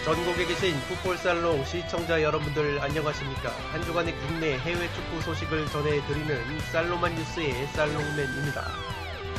전국에 계신 풋볼살롱 시청자 여러분들 안녕하십니까. 한 주간의 국내 해외 축구 소식을 전해드리는 살로만 뉴스의 살롱맨입니다.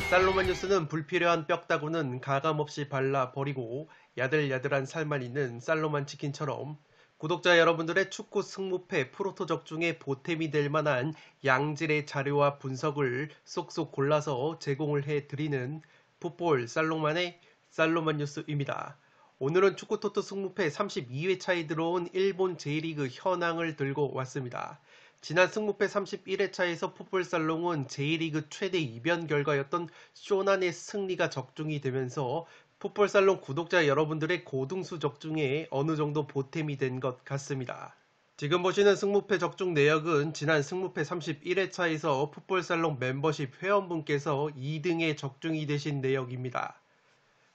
살로만 뉴스는 불필요한 뼈다구는 가감없이 발라버리고 야들야들한 살만 있는 살로만 치킨처럼 구독자 여러분들의 축구 승무패 프로토적 중에 보탬이 될 만한 양질의 자료와 분석을 쏙쏙 골라서 제공을 해드리는 풋볼 살롱만의 살로만 뉴스입니다. 오늘은 축구토토 승무패 32회차에 들어온 일본 J리그 현황을 들고 왔습니다. 지난 승무패 31회차에서 풋볼살롱은 J리그 최대 이변 결과였던 쇼난의 승리가 적중이 되면서 풋볼살롱 구독자 여러분들의 고등수 적중에 어느 정도 보탬이 된 것 같습니다. 지금 보시는 승무패 적중 내역은 지난 승무패 31회차에서 풋볼살롱 멤버십 회원분께서 2등에 적중이 되신 내역입니다.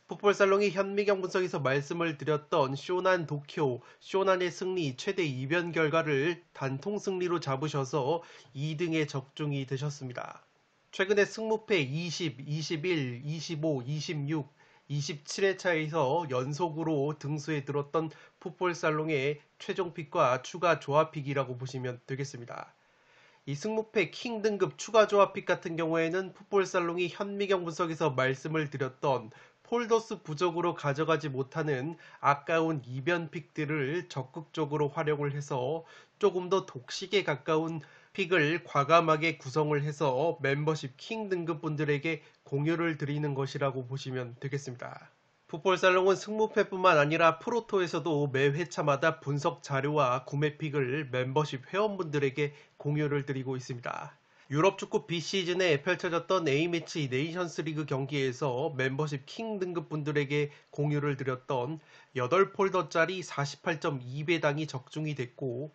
풋볼살롱이 현미경 분석에서 말씀을 드렸던 쇼난 도쿄, 쇼난의 승리 최대 이변 결과를 단통 승리로 잡으셔서 2등에 적중이 되셨습니다. 최근에 승무패 20, 21, 25, 26, 27회차에서 연속으로 등수에 들었던 풋볼살롱의 최종픽과 추가 조합픽이라고 보시면 되겠습니다. 이 승무패 킹 등급 추가 조합픽 같은 경우에는 풋볼살롱이 현미경 분석에서 말씀을 드렸던 폴더스 부족으로 가져가지 못하는 아까운 이변 픽들을 적극적으로 활용을 해서 조금 더 독식에 가까운 픽을 과감하게 구성을 해서 멤버십 킹 등급 분들에게 공유를 드리는 것이라고 보시면 되겠습니다. 풋볼살롱은 승무패뿐만 아니라 프로토에서도 매 회차마다 분석 자료와 구매 픽을 멤버십 회원분들에게 공유를 드리고 있습니다. 유럽 축구 비시즌에 펼쳐졌던 A매치 네이션스리그 경기에서 멤버십 킹 등급 분들에게 공유를 드렸던 8폴더짜리 48.2배당이 적중이 됐고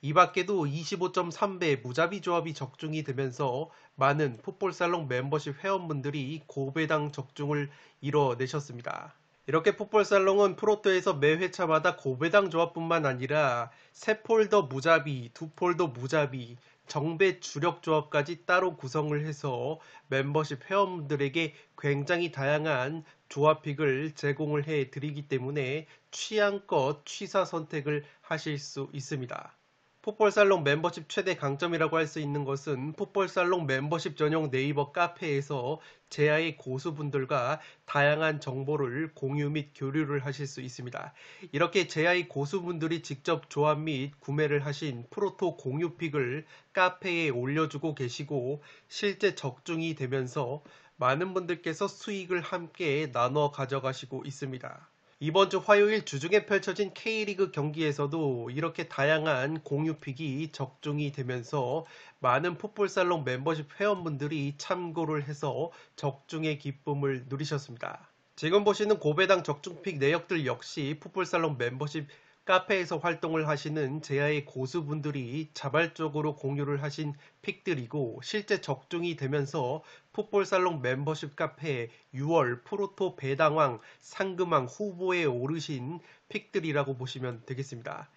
이 밖에도 25.3배 무자비 조합이 적중이 되면서 많은 풋볼살롱 멤버십 회원분들이 고배당 적중을 이뤄내셨습니다. 이렇게 풋볼살롱은 프로토에서 매 회차마다 고배당 조합뿐만 아니라 3폴더 무자비, 2폴더 무자비, 정배 주력 조합까지 따로 구성을 해서 멤버십 회원분들에게 굉장히 다양한 조합픽을 제공을 해 드리기 때문에 취향껏 취사 선택을 하실 수 있습니다. 풋볼살롱 멤버십 최대 강점이라고 할 수 있는 것은 풋볼살롱 멤버십 전용 네이버 카페에서 제아의 고수분들과 다양한 정보를 공유 및 교류를 하실 수 있습니다. 이렇게 제아의 고수분들이 직접 조합 및 구매를 하신 프로토 공유픽을 카페에 올려주고 계시고 실제 적중이 되면서 많은 분들께서 수익을 함께 나눠 가져가시고 있습니다. 이번 주 화요일 주중에 펼쳐진 K리그 경기에서도 이렇게 다양한 공유픽이 적중이 되면서 많은 풋볼살롱 멤버십 회원분들이 참고를 해서 적중의 기쁨을 누리셨습니다. 지금 보시는 고배당 적중픽 내역들 역시 풋볼살롱 멤버십 카페에서 활동을 하시는 제아의 고수분들이 자발적으로 공유를 하신 픽들이고 실제 적중이 되면서 풋볼살롱 멤버십 카페에 6월 프로토 배당왕 상금왕 후보에 오르신 픽들이라고 보시면 되겠습니다.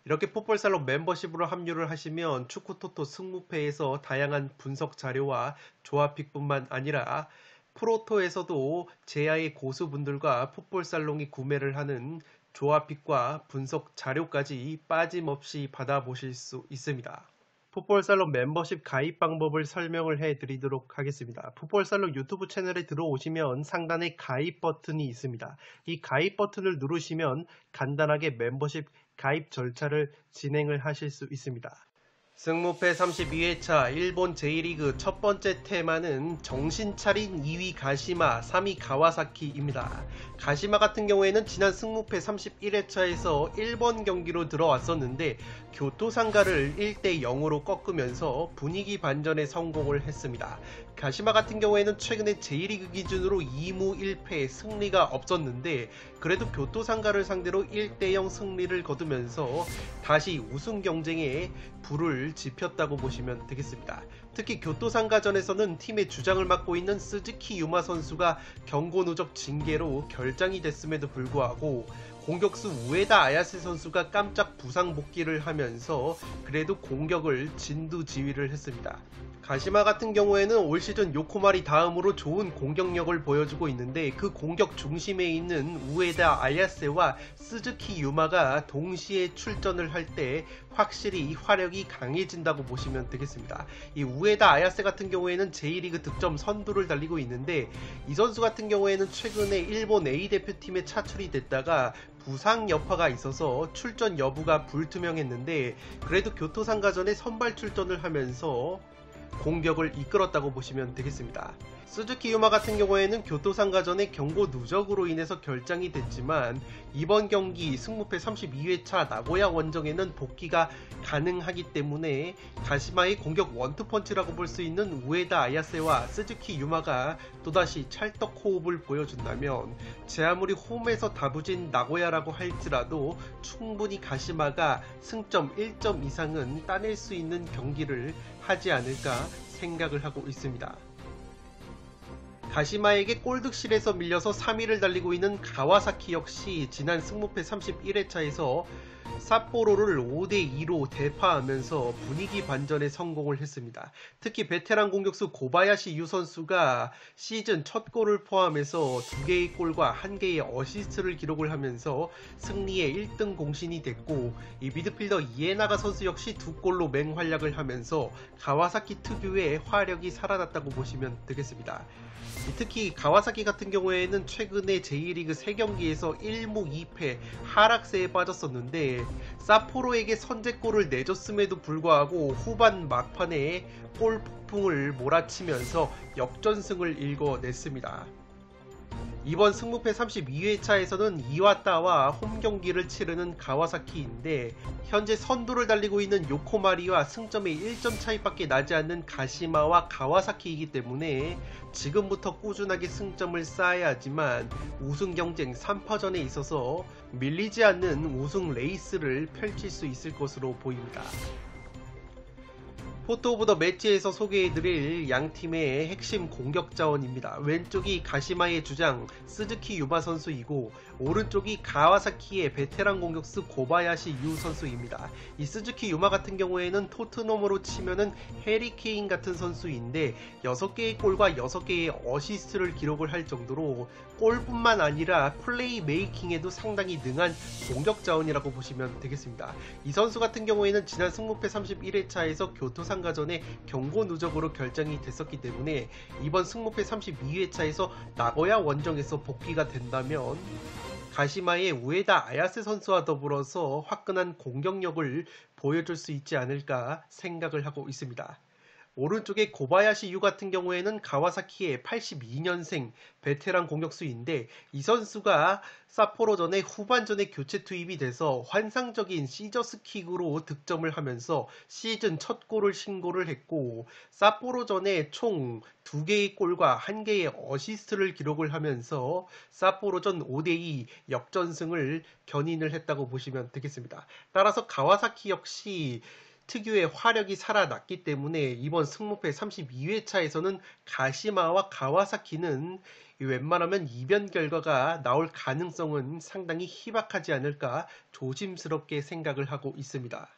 이렇게 풋볼살롱 멤버십으로 합류를 하시면 축구토토 승무패에서 다양한 분석 자료와 조합픽뿐만 아니라 프로토에서도 제아의 고수분들과 풋볼살롱이 구매를 하는 조합픽과 분석 자료까지 빠짐없이 받아보실 수 있습니다. 풋볼살롱 멤버십 가입 방법을 설명을 해드리도록 하겠습니다. 풋볼살롱 유튜브 채널에 들어오시면 상단에 가입 버튼이 있습니다. 이 가입 버튼을 누르시면 간단하게 멤버십 가입 절차를 진행을 하실 수 있습니다. 승무패 32회차 일본 J리그 첫 번째 테마는 정신 차린 2위 가시마, 3위 가와사키입니다. 가시마 같은 경우에는 지난 승무패 31회차에서 1번 경기로 들어왔었는데 교토상가를 1대0으로 꺾으면서 분위기 반전에 성공을 했습니다. 가시마 같은 경우에는 최근에 J리그 기준으로 2무 1패 승리가 없었는데 그래도 교토상가를 상대로 1대0 승리를 거두면서 다시 우승 경쟁에 불을 지폈다고 보시면 되겠습니다. 특히 교토상가전에서는 팀의 주장을 맡고 있는 스즈키 유마 선수가 경고 누적 징계로 결장이 됐음에도 불구하고 공격수 우에다 아야세 선수가 깜짝 부상 복귀를 하면서 그래도 공격을 진두지휘를 했습니다. 가시마 같은 경우에는 올 시즌 요코마리 다음으로 좋은 공격력을 보여주고 있는데 그 공격 중심에 있는 우에다 아야세와 스즈키 유마가 동시에 출전을 할 때 확실히 화력이 강해진다고 보시면 되겠습니다. 이 우에다 아야세 같은 경우에는 J리그 득점 선두를 달리고 있는데 이 선수 같은 경우에는 최근에 일본 A대표팀에 차출이 됐다가 부상 여파가 있어서 출전 여부가 불투명했는데 그래도 교토상가전에 선발 출전을 하면서 공격을 이끌었다고 보시면 되겠습니다. 스즈키 유마 같은 경우에는 교토상가전의 경고 누적으로 인해서 결장이 됐지만 이번 경기 승무패 32회차 나고야 원정에는 복귀가 가능하기 때문에 가시마의 공격 원투펀치라고 볼 수 있는 우에다 아야세와 스즈키 유마가 또다시 찰떡 호흡을 보여준다면 제 아무리 홈에서 다부진 나고야라고 할지라도 충분히 가시마가 승점 1점 이상은 따낼 수 있는 경기를 하지 않을까 생각을 하고 있습니다. 가시마에게 골득실에서 밀려서 3위를 달리고 있는 가와사키 역시 지난 승무패 31회차에서 삿포로를 5대2로 대파하면서 분위기 반전에 성공을 했습니다. 특히 베테랑 공격수 고바야시 유 선수가 시즌 첫 골을 포함해서 2개의 골과 1개의 어시스트를 기록을 하면서 승리의 1등 공신이 됐고 이 미드필더 이에나가 선수 역시 2골로 맹활약을 하면서 가와사키 특유의 화력이 살아났다고 보시면 되겠습니다. 특히 가와사키 같은 경우에는 최근에 J리그 3경기에서 1무 2패 하락세에 빠졌었는데 삿포로에게 선제골을 내줬음에도 불구하고 후반 막판에 골 폭풍을 몰아치면서 역전승을 일궈냈습니다. 이번 승무패 32회차에서는 이와타와 홈경기를 치르는 가와사키인데 현재 선두를 달리고 있는 요코마리와 승점의 1점 차이밖에 나지 않는 가시마와 가와사키이기 때문에 지금부터 꾸준하게 승점을 쌓아야 하지만 우승 경쟁 3파전에 있어서 밀리지 않는 우승 레이스를 펼칠 수 있을 것으로 보입니다. 포토 오브 더 매치에서 소개해드릴 양팀의 핵심 공격 자원입니다. 왼쪽이 가시마의 주장 스즈키 유마 선수이고 오른쪽이 가와사키의 베테랑 공격수 고바야시 유 선수입니다. 이 스즈키 유마 같은 경우에는 토트넘으로 치면은 해리 케인 같은 선수인데 6개의 골과 6개의 어시스트를 기록을 할 정도로 골뿐만 아니라 플레이 메이킹에도 상당히 능한 공격 자원이라고 보시면 되겠습니다. 이 선수 같은 경우에는 지난 승무패 31회차에서 교토상가전에 경고 누적으로 결정이 됐었기 때문에 이번 승무패 32회차에서 나고야 원정에서 복귀가 된다면 가시마의 우에다 아야세 선수와 더불어서 화끈한 공격력을 보여줄 수 있지 않을까 생각을 하고 있습니다. 오른쪽에 고바야시 유 같은 경우에는 가와사키의 82년생 베테랑 공격수인데 이 선수가 삿포로전에 후반전에 교체 투입이 돼서 환상적인 시저스킥으로 득점을 하면서 시즌 첫 골을 신고를 했고 삿포로전에 총 2개의 골과 1개의 어시스트를 기록을 하면서 삿포로전 5대2 역전승을 견인을 했다고 보시면 되겠습니다. 따라서 가와사키 역시 특유의 화력이 살아났기 때문에 이번 승무패 32회차에서는 가시마와 가와사키는 웬만하면 이변 결과가 나올 가능성은 상당히 희박하지 않을까 조심스럽게 생각을 하고 있습니다.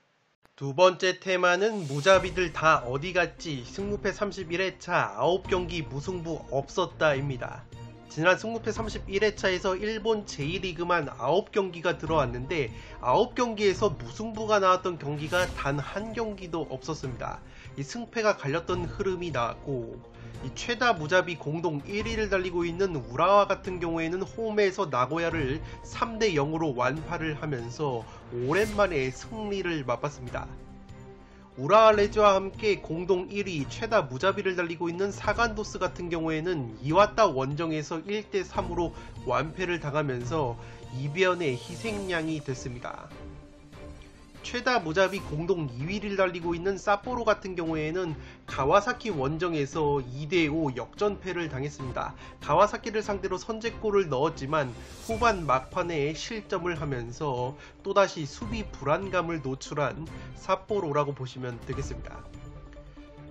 두 번째 테마는 무자비들 다 어디 갔지? 승무패 31회차 9경기 무승부 없었다입니다. 지난 승무패 31회차에서 일본 J리그만 9경기가 들어왔는데 9경기에서 무승부가 나왔던 경기가 단 한 경기도 없었습니다. 이 승패가 갈렸던 흐름이 나왔고 이 최다 무자비 공동 1위를 달리고 있는 우라와 같은 경우에는 홈에서 나고야를 3대0으로 완파를 하면서 오랜만에 승리를 맛봤습니다. 우라와 레즈와 함께 공동 1위 최다 무자비를 달리고 있는 사간도스 같은 경우에는 이와타 원정에서 1대3으로 완패를 당하면서 이변의 희생양이 됐습니다. 최다 무자비 공동 2위를 달리고 있는 삿포로 같은 경우에는 가와사키 원정에서 2대5 역전패를 당했습니다. 가와사키를 상대로 선제골을 넣었지만 후반 막판에 실점을 하면서 또다시 수비 불안감을 노출한 삿포로라고 보시면 되겠습니다.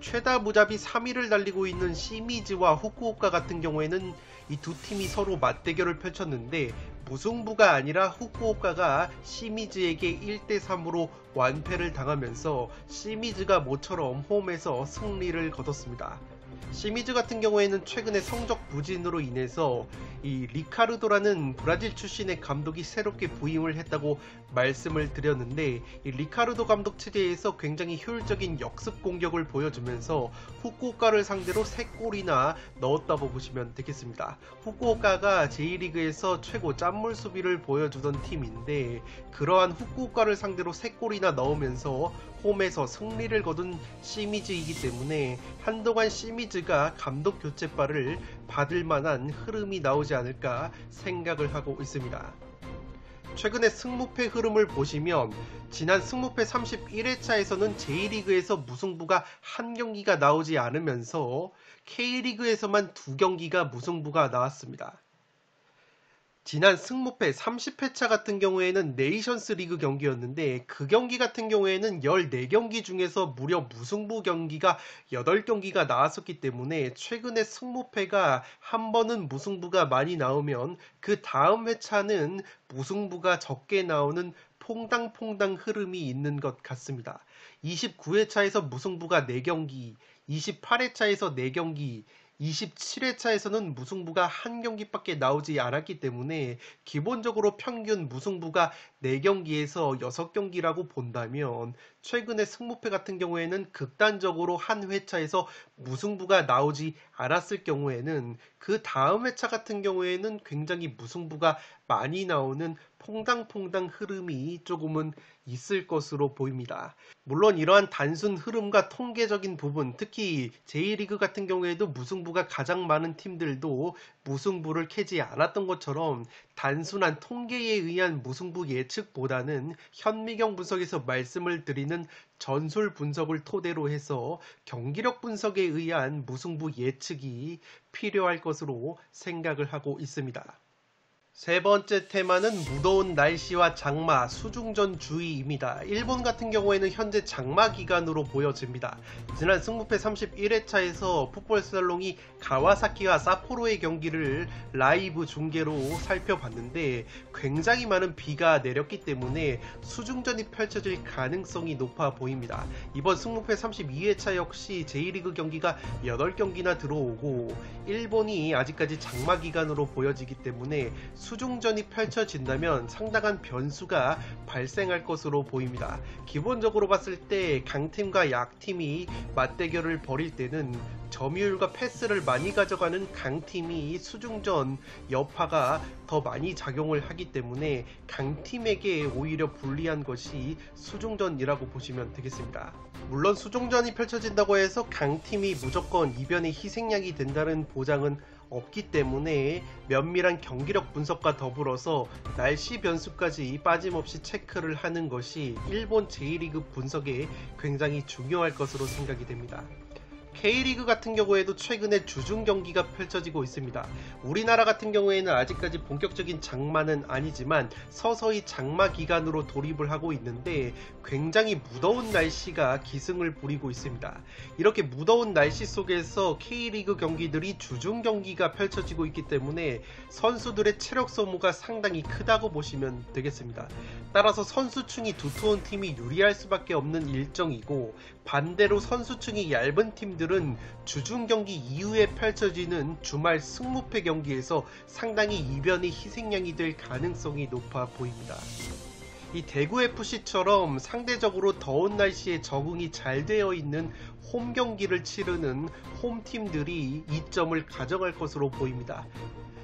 최다 무자비 3위를 달리고 있는 시미즈와 후쿠오카 같은 경우에는 이 두 팀이 서로 맞대결을 펼쳤는데 무승부가 아니라 후쿠오카가 시미즈에게 1대3으로 완패를 당하면서 시미즈가 모처럼 홈에서 승리를 거뒀습니다. 시미즈 같은 경우에는 최근에 성적 부진으로 인해서 이 리카르도라는 브라질 출신의 감독이 새롭게 부임을 했다고 말씀을 드렸는데, 이 리카르도 감독 체제에서 굉장히 효율적인 역습 공격을 보여주면서 후쿠오카를 상대로 3골이나 넣었다고 보시면 되겠습니다. 후쿠오카가 J리그에서 최고 짠물 수비를 보여주던 팀인데, 그러한 후쿠오카를 상대로 3골이나 넣으면서 홈에서 승리를 거둔 시미즈이기 때문에 한동안 시미즈가 감독 교체발을 받을 만한 흐름이 나오지 않을까 생각을 하고 있습니다. 최근에 승무패 흐름을 보시면 지난 승무패 31회차에서는 J리그에서 무승부가 한 경기가 나오지 않으면서 K리그에서만 2경기가 무승부가 나왔습니다. 지난 승무패 30회차 같은 경우에는 네이션스 리그 경기였는데, 그 경기 같은 경우에는 14경기 중에서 무려 무승부 경기가 8경기가 나왔었기 때문에 최근에 승무패가 한 번은 무승부가 많이 나오면 그 다음 회차는 무승부가 적게 나오는 퐁당퐁당 흐름이 있는 것 같습니다. 29회차에서 무승부가 4경기, 28회차에서 4경기, 27회차에서는 무승부가 한 경기밖에 나오지 않았기 때문에 기본적으로 평균 무승부가 4경기에서 6경기라고 본다면, 최근에 승무패 같은 경우에는 극단적으로 한 회차에서 무승부가 나오지 않았을 경우에는 그 다음 회차 같은 경우에는 굉장히 무승부가 많이 나오는 퐁당퐁당 흐름이 조금은 있을 것으로 보입니다. 물론 이러한 단순 흐름과 통계적인 부분, 특히 J리그 같은 경우에도 무승부가 가장 많은 팀들도 무승부를 캐지 않았던 것처럼 단순한 통계에 의한 무승부 예측보다는 현미경 분석에서 말씀을 드리는 전술 분석을 토대로 해서 경기력 분석에 의한 무승부 예측이 필요할 것으로 생각을 하고 있습니다. 세 번째 테마는 무더운 날씨와 장마, 수중전 주의입니다. 일본 같은 경우에는 현재 장마 기간으로 보여집니다. 지난 승무패 31회차에서 풋볼살롱이 가와사키와 사포로의 경기를 라이브 중계로 살펴봤는데, 굉장히 많은 비가 내렸기 때문에 수중전이 펼쳐질 가능성이 높아 보입니다. 이번 승무패 32회차 역시 J리그 경기가 8경기나 들어오고 일본이 아직까지 장마 기간으로 보여지기 때문에 수중전이 펼쳐진다면 상당한 변수가 발생할 것으로 보입니다. 기본적으로 봤을 때 강팀과 약팀이 맞대결을 벌일 때는 점유율과 패스를 많이 가져가는 강팀이 수중전 여파가 더 많이 작용을 하기 때문에 강팀에게 오히려 불리한 것이 수중전이라고 보시면 되겠습니다. 물론 수중전이 펼쳐진다고 해서 강팀이 무조건 이변의 희생양이 된다는 보장은 없기 때문에 면밀한 경기력 분석과 더불어서 날씨 변수까지 빠짐없이 체크를 하는 것이 일본 J리그 분석에 굉장히 중요할 것으로 생각이 됩니다. K리그 같은 경우에도 최근에 주중 경기가 펼쳐지고 있습니다. 우리나라 같은 경우에는 아직까지 본격적인 장마는 아니지만 서서히 장마 기간으로 돌입을 하고 있는데, 굉장히 무더운 날씨가 기승을 부리고 있습니다. 이렇게 무더운 날씨 속에서 K리그 경기들이 주중 경기가 펼쳐지고 있기 때문에 선수들의 체력 소모가 상당히 크다고 보시면 되겠습니다. 따라서 선수층이 두터운 팀이 유리할 수밖에 없는 일정이고, 반대로 선수층이 얇은 팀들은 주중 경기 이후에 펼쳐지는 주말 승무패 경기에서 상당히 이변의 희생양이 될 가능성이 높아 보입니다. 이 대구FC처럼 상대적으로 더운 날씨에 적응이 잘 되어 있는 홈 경기를 치르는 홈팀들이 이점을 가져갈 것으로 보입니다.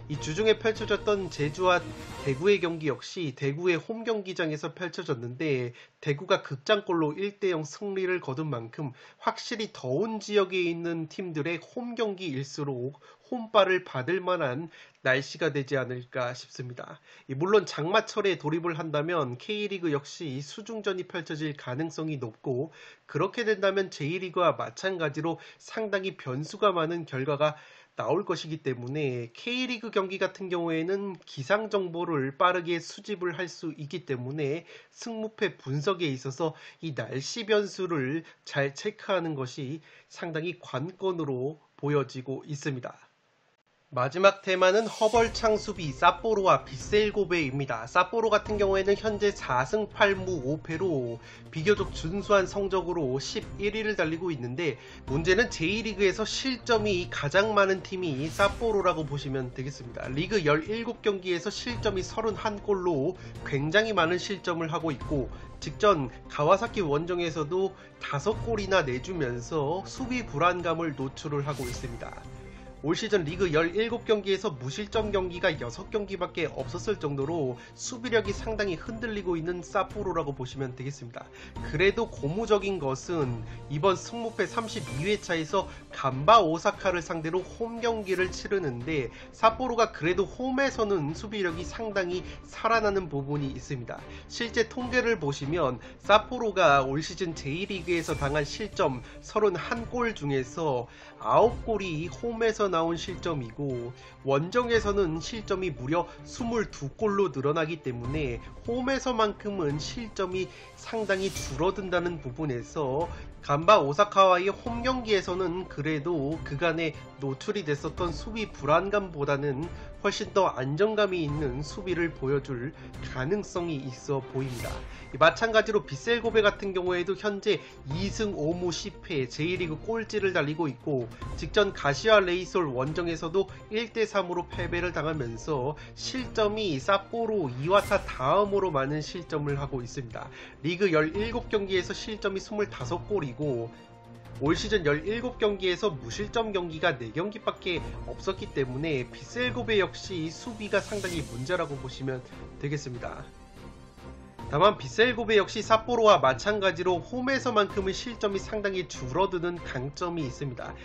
이 주중에 펼쳐졌던 제주와 대구의 경기 역시 대구의 홈 경기장에서 펼쳐졌는데, 대구가 극장골로 1대0 승리를 거둔 만큼 확실히 더운 지역에 있는 팀들의 홈 경기일수록 홈발을 받을 만한 날씨가 되지 않을까 싶습니다. 물론 장마철에 돌입을 한다면 K리그 역시 수중전이 펼쳐질 가능성이 높고, 그렇게 된다면 J리그와 마찬가지로 상당히 변수가 많은 결과가 나올 것이기 때문에 K리그 경기 같은 경우에는 기상 정보를 빠르게 수집을 할 수 있기 때문에 승무패 분석에 있어서 이 날씨 변수를 잘 체크하는 것이 상당히 관건으로 보여지고 있습니다. 마지막 테마는 허벌창 수비 사포로와 빗셀고베입니다. 사포로 같은 경우에는 현재 4승 8무 5패로 비교적 준수한 성적으로 11위를 달리고 있는데, 문제는 J리그에서 실점이 가장 많은 팀이 사포로라고 보시면 되겠습니다. 리그 17경기에서 실점이 31골로 굉장히 많은 실점을 하고 있고, 직전 가와사키 원정에서도 5골이나 내주면서 수비 불안감을 노출을 하고 있습니다. 올 시즌 리그 17경기에서 무실점 경기가 6경기밖에 없었을 정도로 수비력이 상당히 흔들리고 있는 사포로라고 보시면 되겠습니다. 그래도 고무적인 것은 이번 승무패 32회차에서 간바 오사카를 상대로 홈 경기를 치르는데, 사포로가 그래도 홈에서는 수비력이 상당히 살아나는 부분이 있습니다. 실제 통계를 보시면 사포로가 올 시즌 J리그에서 당한 실점 31골 중에서 9골이 홈에서 나온 실점이고, 원정에서는 실점이 무려 22골로 늘어나기 때문에 홈에서만큼은 실점이 상당히 줄어든다는 부분에서 간바 오사카와의 홈 경기에서는 그래도 그간에 노출이 됐었던 수비 불안감보다는 훨씬 더 안정감이 있는 수비를 보여줄 가능성이 있어 보입니다. 마찬가지로 빗셀고베 같은 경우에도 현재 2승 5무 10패 J리그 꼴찌를 달리고 있고, 직전 가시와 레이솔 원정에서도 1대3으로 패배를 당하면서 실점이 사포로 이와타 다음으로 많은 실점을 하고 있습니다. 리그 17경기에서 실점이 25골이고 올 시즌 17경기에서 무실점 경기가 4경기밖에 없었기 때문에 빗셀고베 역시 수비가 상당히 문제라고 보시면 되겠습니다. 다만 빗셀고베 역시 삿포로와 마찬가지로 홈에서만큼은 실점이 상당히 줄어드는 강점이 있습니다.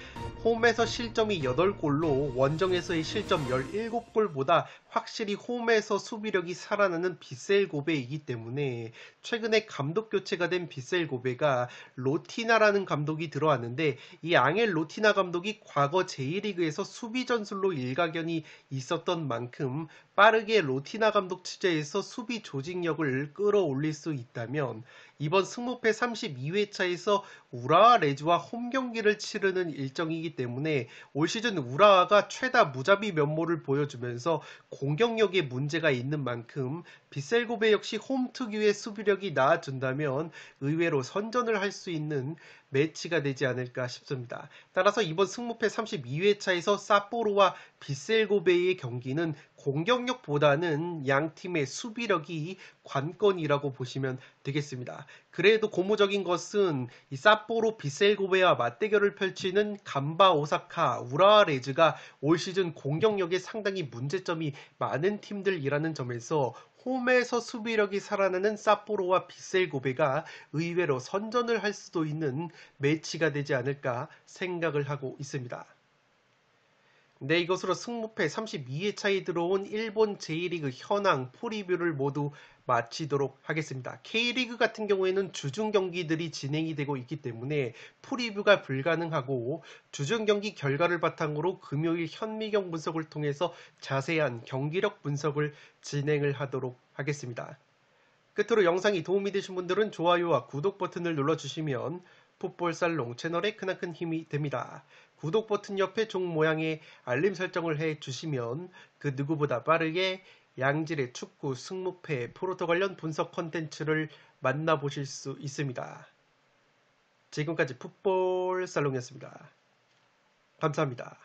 홈에서 실점이 8골로 원정에서의 실점 17골보다 확실히 홈에서 수비력이 살아나는 빗셀고베이기 때문에 최근에 감독 교체가 된 빗셀고베가 로티나라는 감독이 들어왔는데, 이 앙헬 로티나 감독이 과거 J리그에서 수비 전술로 일가견이 있었던 만큼 빠르게 로티나 감독 취재에서 수비 조직력을 끌어올릴 수 있다면, 이번 승무패 32회차에서 우라와 레즈와 홈 경기를 치르는 일정이기 때문에 올 시즌 우라와가 최다 무자비 면모를 보여주면서 공격력에 문제가 있는 만큼 빗셀고베 역시 홈 특유의 수비력이 나아준다면 의외로 선전을 할 수 있는 매치가 되지 않을까 싶습니다. 따라서 이번 승무패 32회차에서 사포로와 빗셀고베의 경기는 공격력보다는 양 팀의 수비력이 관건이라고 보시면 되겠습니다. 그래도 고무적인 것은 이 사포로 빗셀고베와 맞대결을 펼치는 간바 오사카, 우라와 레즈가 올 시즌 공격력에 상당히 문제점이 많은 팀들이라는 점에서 홈에서 수비력이 살아나는 사포로와 빗셀고베가 의외로 선전을 할 수도 있는 매치가 되지 않을까 생각을 하고 있습니다. 네, 이것으로 승무패 32회차에 들어온 일본 J리그 현황 프리뷰를 모두 마치도록 하겠습니다. K리그 같은 경우에는 주중 경기들이 진행이 되고 있기 때문에 프리뷰가 불가능하고, 주중 경기 결과를 바탕으로 금요일 현미경 분석을 통해서 자세한 경기력 분석을 진행을 하도록 하겠습니다. 끝으로 영상이 도움이 되신 분들은 좋아요와 구독 버튼을 눌러주시면 풋볼살롱 채널에 크나큰 힘이 됩니다. 구독 버튼 옆에 종 모양의 알림 설정을 해주시면 그 누구보다 빠르게 양질의 축구 승무패 프로토 관련 분석 콘텐츠를 만나보실 수 있습니다. 지금까지 풋볼살롱이었습니다. 감사합니다.